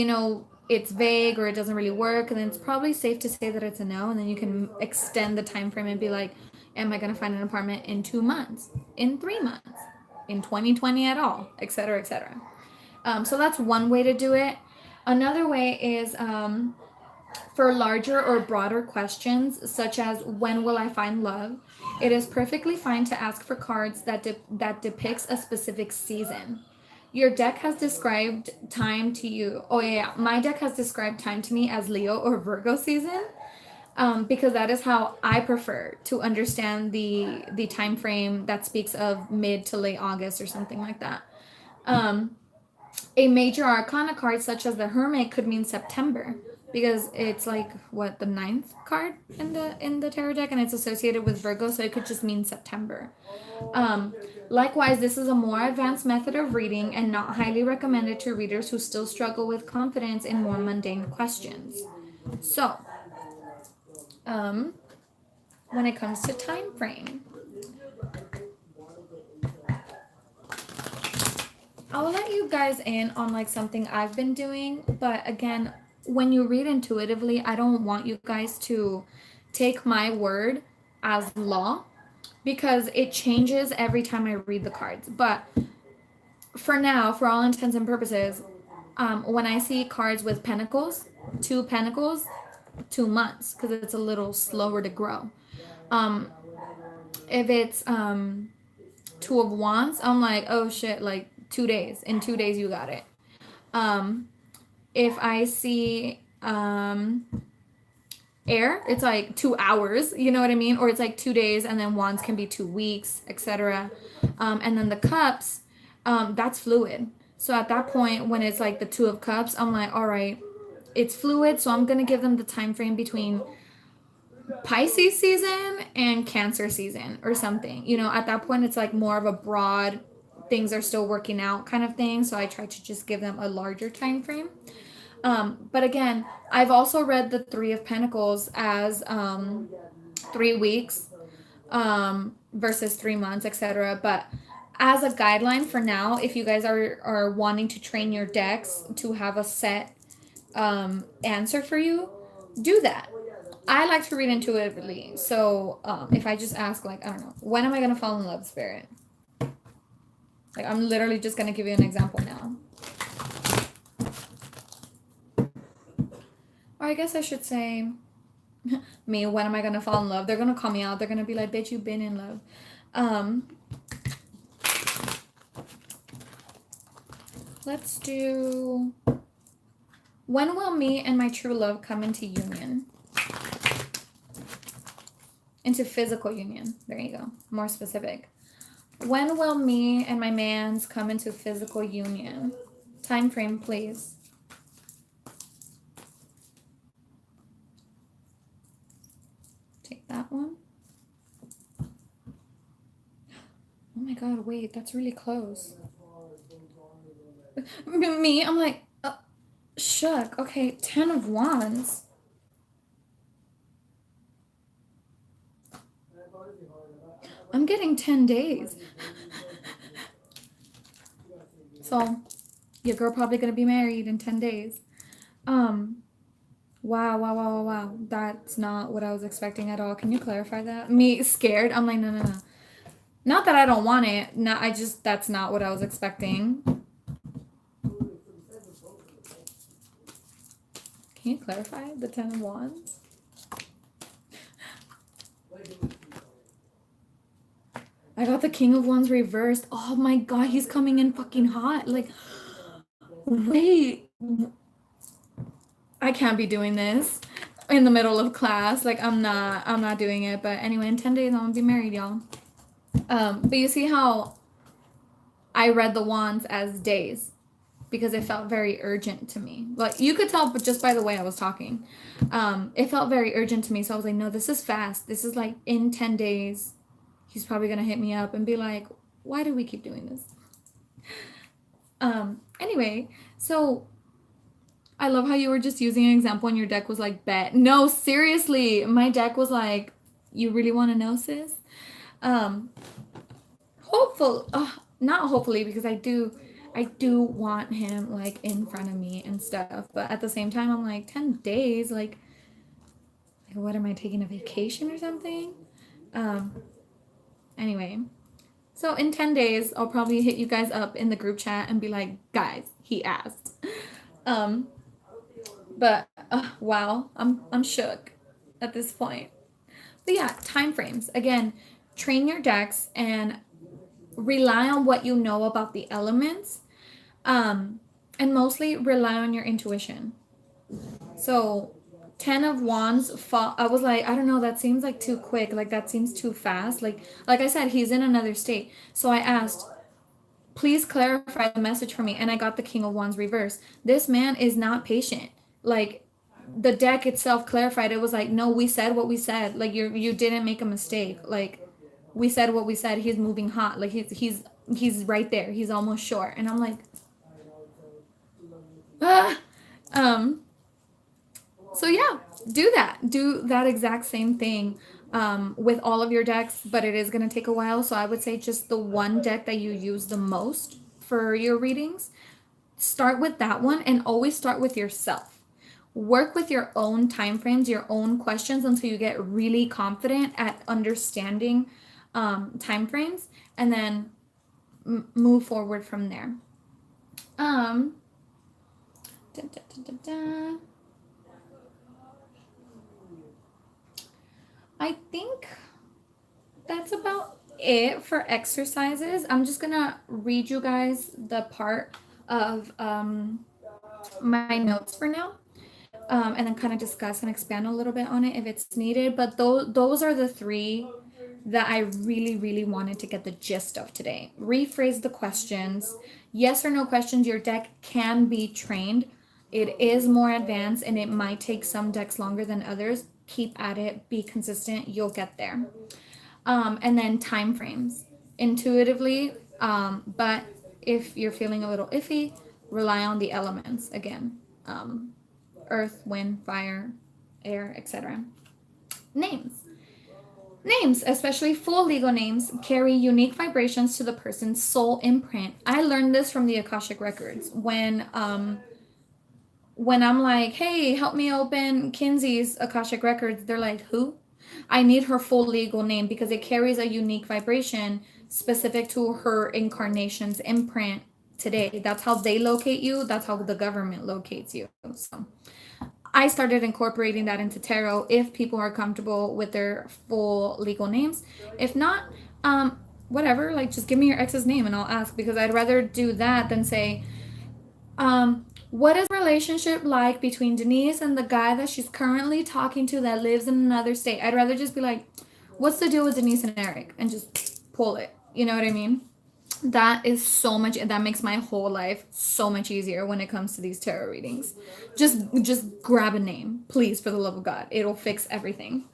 it's vague or it doesn't really work, then it's probably safe to say that it's a no, and then you can extend the time frame and be like, am I going to find an apartment in 2 months, in 3 months, in 2020 at all, etc., etc. So that's one way to do it. Another way is for larger or broader questions, such as when will I find love, it is perfectly fine to ask for cards that depicts a specific season. Your deck has described time to you. Oh yeah, my deck has described time to me as Leo or Virgo season, because that is how I prefer to understand the time frame that speaks of mid to late August or something like that. A major arcana card such as the Hermit could mean September, because it's like what, the ninth card in the tarot deck, and it's associated with Virgo, so it could just mean September. Likewise, this is a more advanced method of reading and not highly recommended to readers who still struggle with confidence in more mundane questions. So, when it comes to time frame, I'll let you guys in on like something I've been doing, but again, when you read intuitively, I don't want you guys to take my word as law, because it changes every time I read the cards. But for now, for all intents and purposes, when I see cards with pentacles, 2 months, because it's a little slower to grow. If it's 2 of Wands, I'm like, oh shit, like 2 days. In 2 days, you got it. If I see air, it's like 2 hours, you know what I mean? Or it's like 2 days, and then Wands can be 2 weeks, etc. And then the Cups, that's fluid. So at that point, when it's like the 2 of Cups, I'm like, all right, it's fluid, so I'm gonna give them the time frame between Pisces season and Cancer season or something. At that point, it's like more of a broad, things are still working out kind of thing. So I try to just give them a larger time frame. But again, I've also read the 3 of Pentacles as 3 weeks versus 3 months, etc. But as a guideline for now, if you guys are wanting to train your decks to have a set answer for you, do that. I like to read intuitively. So if I just ask, like, I don't know, when am I going to fall in love, Spirit? Like, I'm literally just going to give you an example now. Or I guess I should say, me, when am I going to fall in love? They're going to call me out. They're going to be like, bitch, you've been in love. Let's do, when will me and my true love come into union? Into physical union. There you go. More specific. When will me and my mans come into physical union? Time frame, please. Take that one. Oh my god, wait, that's really close. Me, I'm like, shuck. Okay, 10 of Wands. I'm getting 10 days. So your girl probably gonna be married in 10 days. Um, wow, wow, wow, wow, wow. That's not what I was expecting at all. Can you clarify that? Me scared? I'm like, no, no, no. Not that I don't want it. No, that's not what I was expecting. Can you clarify the 10 of Wands? I got the King of Wands reversed. Oh my god, he's coming in fucking hot. Like, wait. I can't be doing this in the middle of class. Like, I'm not doing it. But anyway, in 10 days I'm gonna be married, y'all. But you see how I read the wands as days because it felt very urgent to me. Like you could tell, but just by the way I was talking, it felt very urgent to me. So I was like, no, this is fast. This is like in 10 days. He's probably gonna hit me up and be like, why do we keep doing this? Anyway, so I love how you were just using an example and your deck was like, bet. No, seriously, my deck was like, you really want to know, sis? Hopeful, not hopefully, because I do want him like in front of me and stuff. But at the same time, I'm like 10 days, like what am I taking a vacation or something? Anyway, so in 10 days, I'll probably hit you guys up in the group chat and be like, guys, he asked. But wow, I'm shook at this point. But yeah, time frames. Again, train your decks and rely on what you know about the elements, and mostly rely on your intuition. So 10 of Wands fall. I was like, I don't know, that seems like too quick, like that seems too fast. Like I said, he's in another state. So I asked, please clarify the message for me, and I got the King of Wands reverse. This man is not patient. Like the deck itself clarified. It was like, no, we said what we said. Like you didn't make a mistake. Like we said what we said. He's moving hot. Like he's right there. He's almost short. And I'm like, ah. So yeah, do that exact same thing with all of your decks, but it is going to take a while. So I would say just the one deck that you use the most for your readings, start with that one, and always start with yourself. Work with your own time frames, your own questions, until you get really confident at understanding time frames, and then move forward from there. Da, da, da, da. I think that's about it for exercises. I'm just gonna read you guys the part of my notes for now, and then kind of discuss and expand a little bit on it if it's needed. But those are the three that I really, really wanted to get the gist of today. Rephrase the questions. Yes or no questions. Your deck can be trained. It is more advanced and it might take some decks longer than others. Keep at it. Be consistent. You'll get there. And then time frames. Intuitively, but if you're feeling a little iffy, rely on the elements again. Earth, wind, fire, air, etc. Names. Names, especially full legal names, carry unique vibrations to the person's soul imprint. I learned this from the Akashic Records when I'm like, hey, help me open Kinsey's Akashic Records. They're like, who? I need her full legal name because it carries a unique vibration specific to her incarnation's imprint today. That's how they locate you. That's how the government locates you. So I started incorporating that into tarot if people are comfortable with their full legal names. If not, whatever, like just give me your ex's name and I'll ask, because I'd rather do that than say, what is the relationship like between Denise and the guy that she's currently talking to that lives in another state? I'd rather just be like, what's the deal with Denise and Eric? And just pull it. You know what I mean? That makes my whole life so much easier when it comes to these tarot readings. Just grab a name, please, for the love of God. It'll fix everything.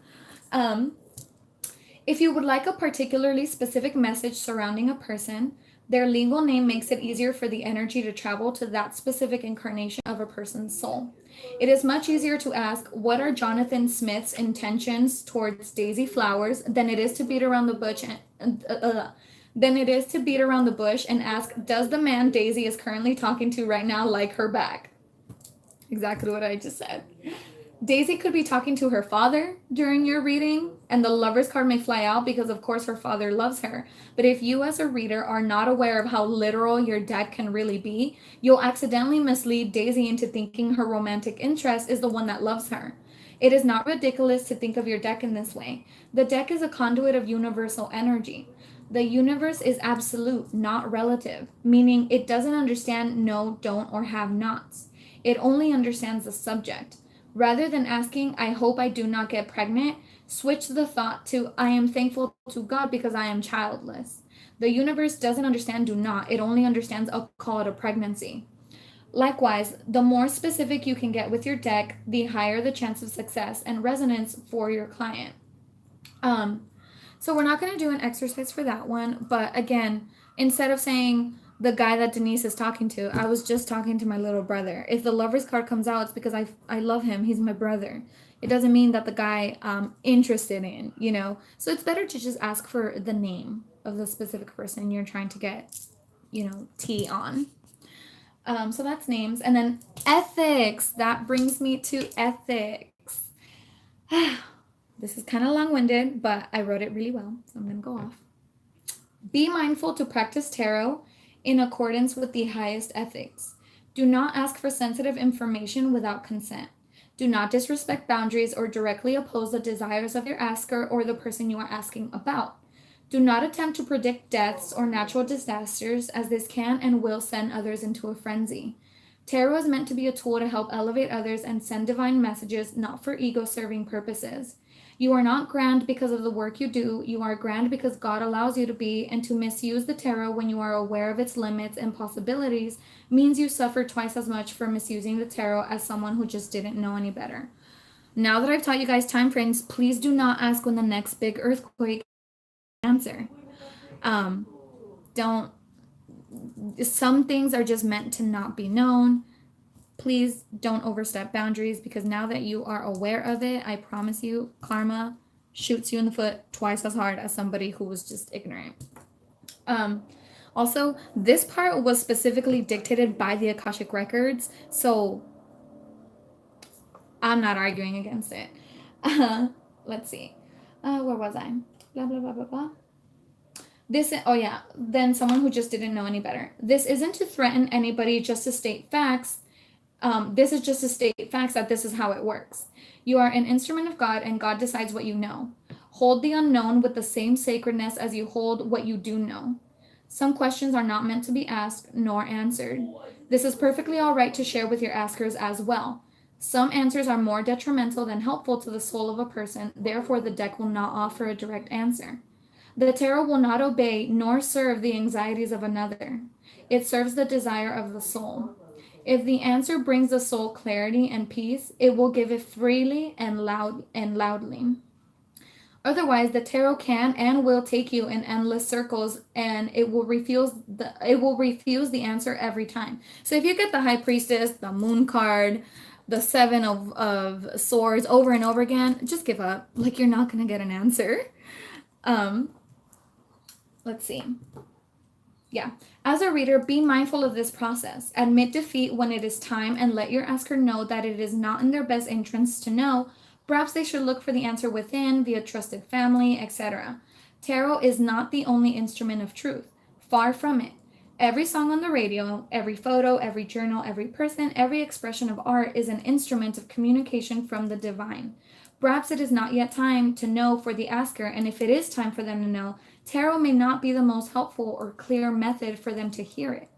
If you would like a particularly specific message surrounding a person, their legal name makes it easier for the energy to travel to that specific incarnation of a person's soul. It is much easier to ask, what are Jonathan Smith's intentions towards Daisy Flowers, than it is to beat around the bush than it is to beat around the bush and ask, does the man Daisy is currently talking to right now like her back? Exactly what I just said. Daisy could be talking to her father during your reading, and the lover's card may fly out because, of course, her father loves her. But if you, as a reader, are not aware of how literal your deck can really be, you'll accidentally mislead Daisy into thinking her romantic interest is the one that loves her. It is not ridiculous to think of your deck in this way. The deck is a conduit of universal energy. The universe is absolute, not relative, meaning it doesn't understand no, don't, or have nots. It only understands the subject. Rather than asking, I hope I do not get pregnant, switch the thought to, I am thankful to God because I am childless. The universe doesn't understand do not, it only understands, I'll call it a pregnancy. Likewise, the more specific you can get with your deck, the higher the chance of success and resonance for your client. Um, so we're not going to do an exercise for that one, but again, instead of saying the guy that Denise is talking to, I was just talking to my little brother. If the lover's card comes out, it's because I love him. He's my brother. It doesn't mean that the guy I'm interested in, you know. So it's better to just ask for the name of the specific person you're trying to get, you know, tea on. So that's names. And then ethics. That brings me to ethics. This is kind of long winded, but I wrote it really well, so I'm going to go off. Be mindful to practice tarot in accordance with the highest ethics. Do not ask for sensitive information without consent. Do not disrespect boundaries or directly oppose the desires of your asker or the person you are asking about. Do not attempt to predict deaths or natural disasters, as this can and will send others into a frenzy. Tarot is meant to be a tool to help elevate others and send divine messages, not for ego-serving purposes. You are not grand because of the work you do. You are grand because God allows you to be, and to misuse the tarot when you are aware of its limits and possibilities means you suffer twice as much for misusing the tarot as someone who just didn't know any better. Now that I've taught you guys time frames, please do not ask when the next big earthquake answer. Don't some things are just meant to not be known. Please don't overstep boundaries, because now that you are aware of it, I promise you, karma shoots you in the foot twice as hard as somebody who was just ignorant. Also, this part was specifically dictated by the Akashic Records, so I'm not arguing against it. Let's see. Where was I? Blah, blah, blah, blah, blah. Then someone who just didn't know any better. This isn't to threaten anybody, just to state facts. This is just to state facts that this is how it works. You are an instrument of God, and God decides what you know. Hold the unknown with the same sacredness as you hold what you do know. Some questions are not meant to be asked nor answered. This is perfectly all right to share with your askers as well. Some answers are more detrimental than helpful to the soul of a person, therefore the deck will not offer a direct answer. The tarot will not obey nor serve the anxieties of another. It serves the desire of the soul. If the answer brings the soul clarity and peace, it will give it freely and loudly. Otherwise, the tarot can and will take you in endless circles, and it will refuse the answer every time. So if you get the High Priestess, the Moon card, the Seven of Swords over and over again, just give up. Like, you're not going to get an answer. Let's see. Yeah. As a reader, be mindful of this process. Admit defeat when it is time, and let your asker know that it is not in their best interest to know. Perhaps they should look for the answer within, via trusted family, etc. Tarot is not the only instrument of truth. Far from it. Every song on the radio, every photo, every journal, every person, every expression of art is an instrument of communication from the divine. Perhaps it is not yet time to know for the asker, and if it is time for them to know, tarot may not be the most helpful or clear method for them to hear it.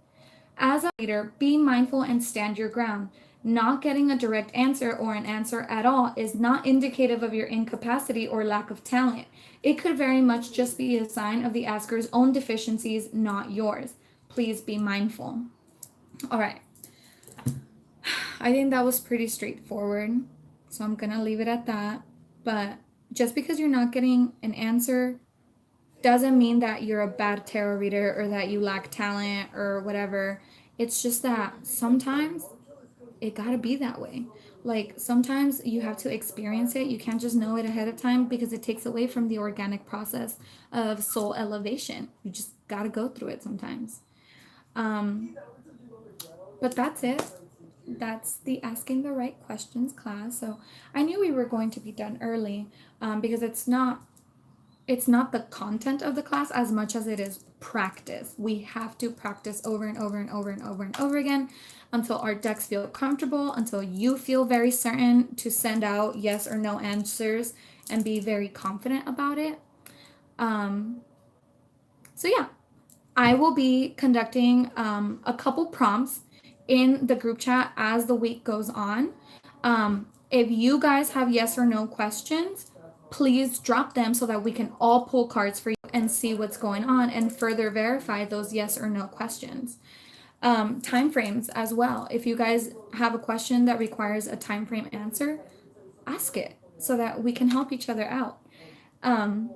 As a reader, be mindful and stand your ground. Not getting a direct answer or an answer at all is not indicative of your incapacity or lack of talent. It could very much just be a sign of the asker's own deficiencies, not yours. Please be mindful. All right. I think that was pretty straightforward, so I'm going to leave it at that. But just because you're not getting an answer doesn't mean that you're a bad tarot reader or that you lack talent or whatever. It's just that sometimes it gotta be that way. Like sometimes you have to experience it. You can't just know it ahead of time because it takes away from the organic process of soul elevation. You just got to go through it sometimes. Um, but that's it. That's the asking the right questions class. So I knew we were going to be done early, because it's not the content of the class as much as it is practice. We have to practice over and over and over and over and over again until our decks feel comfortable, until you feel very certain to send out yes or no answers and be very confident about it. Um, so yeah, I will be conducting a couple prompts in the group chat as the week goes on. If you guys have yes or no questions, please drop them so that we can all pull cards for you and see what's going on and further verify those yes or no questions. Time frames as well. If you guys have a question that requires a time frame answer, ask it so that we can help each other out. Um,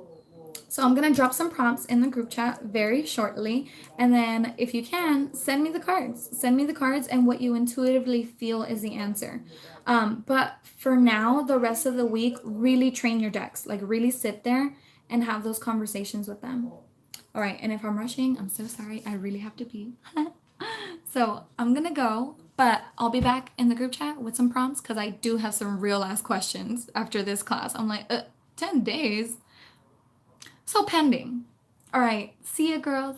so I'm gonna drop some prompts in the group chat very shortly, and then if you can, send me the cards. Send me the cards and what you intuitively feel is the answer. But for now, the rest of the week, really train your decks. Like really sit there and have those conversations with them. All right, and if I'm rushing, I'm so sorry. I really have to pee. So I'm gonna go, but I'll be back in the group chat with some prompts because I do have some real ass questions after this class. I'm like, 10 days? So pending. All right, see ya, girls.